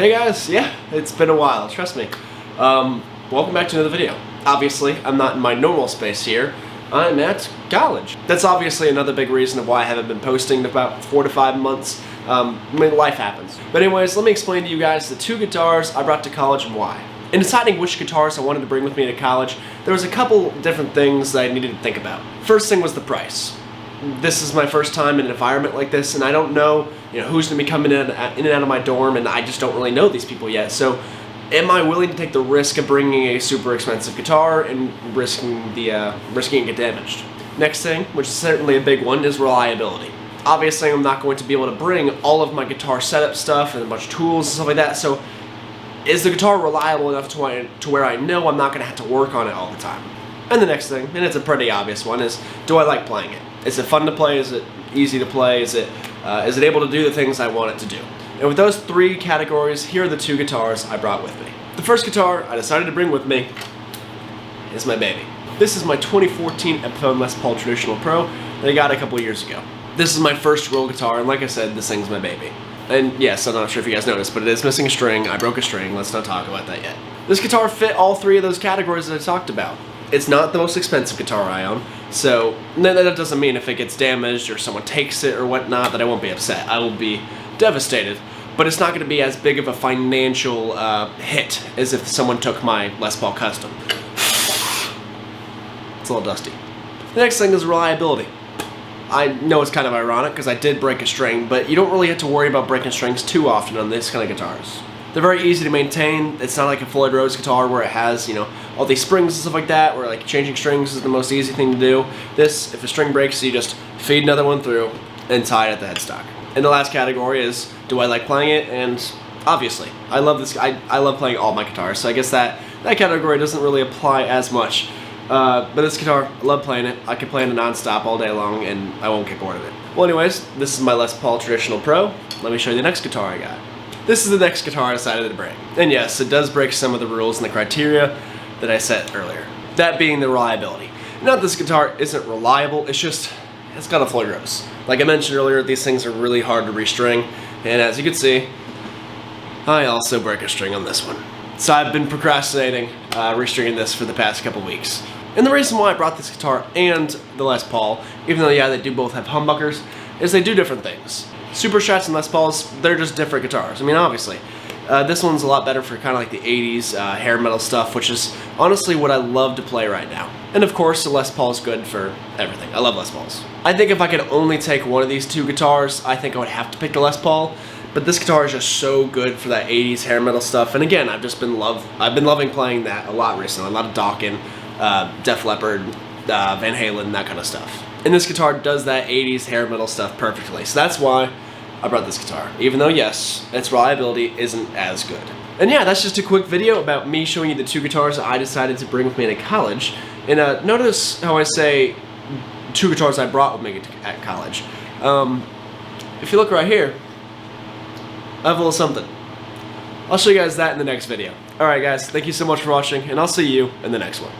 Hey guys, yeah, it's been a while, trust me. Welcome back to another video. Obviously, I'm not in my normal space here. I'm at college. That's obviously another big reason of why I haven't been posting in about 4 to 5 months. I mean, life happens. But anyways, let me explain to you guys the 2 guitars I brought to college and why. In deciding which guitars I wanted to bring with me to college, there was a couple different things that I needed to think about. First thing was the price. This is my first time in an environment like this, and I don't know, who's going to be coming in and out of my dorm, and I just don't really know these people yet. So, am I willing to take the risk of bringing a super expensive guitar and risking it get damaged? Next thing, which is certainly a big one, is reliability. Obviously, I'm not going to be able to bring all of my guitar setup stuff and a bunch of tools and stuff like that. So, is the guitar reliable enough to where I know I'm not going to have to work on it all the time? And the next thing, and it's a pretty obvious one, is do I like playing it? Is it fun to play? Is it easy to play? Is it able to do the things I want it to do? And with those 3 categories, here are the 2 guitars I brought with me. The first guitar I decided to bring with me is my baby. This is my 2014 Epiphone Les Paul Traditional Pro that I got a couple years ago. This is my first real guitar, and like I said, this thing's my baby. And yes, I'm not sure if you guys noticed, but it is missing a string. I broke a string. Let's not talk about that yet. This guitar fit all 3 of those categories that I talked about. It's not the most expensive guitar I own, so that doesn't mean if it gets damaged or someone takes it or whatnot that I won't be upset. I will be devastated, but it's not going to be as big of a financial hit as if someone took my Les Paul Custom. It's a little dusty. The next thing is reliability. I know it's kind of ironic because I did break a string, but you don't really have to worry about breaking strings too often on this kind of guitars. They're very easy to maintain. It's not like a Floyd Rose guitar where it has, all these springs and stuff like that, where like changing strings is the most easy thing to do. This, if a string breaks, you just feed another one through and tie it at the headstock. And the last category is, do I like playing it? And obviously, I love this. I love playing all my guitars, so I guess that category doesn't really apply as much. But this guitar, I love playing it. I can play it non-stop all day long, and I won't get bored of it. Well, anyways, this is my Les Paul Traditional Pro. Let me show you the next guitar I got. This is the next guitar I decided to bring. And yes, it does break some of the rules and the criteria that I set earlier. That being the reliability. Not that this guitar isn't reliable, it's got a Floyd Rose. Like I mentioned earlier, these things are really hard to restring, and as you can see, I also break a string on this one. So I've been procrastinating restringing this for the past couple weeks. And the reason why I brought this guitar and the Les Paul, even though yeah, they do both have humbuckers, is they do different things. Super Strats and Les Pauls, they're just different guitars. I mean, obviously. This one's a lot better for kind of like the 80s hair metal stuff, which is honestly what I love to play right now. And of course, the Les Paul is good for everything. I love Les Pauls. I think if I could only take one of these 2 guitars, I think I would have to pick the Les Paul. But this guitar is just so good for that 80s hair metal stuff. And again, I've been loving playing that a lot recently. A lot of Dokken, Def Leppard, Van Halen, that kind of stuff. And this guitar does that 80s hair metal stuff perfectly. So that's why I brought this guitar. Even though, yes, its reliability isn't as good. And yeah, that's just a quick video about me showing you the 2 guitars I decided to bring with me to college. And notice how I say 2 guitars I brought with me at college. If you look right here, I have a little something. I'll show you guys that in the next video. Alright guys, thank you so much for watching, and I'll see you in the next one.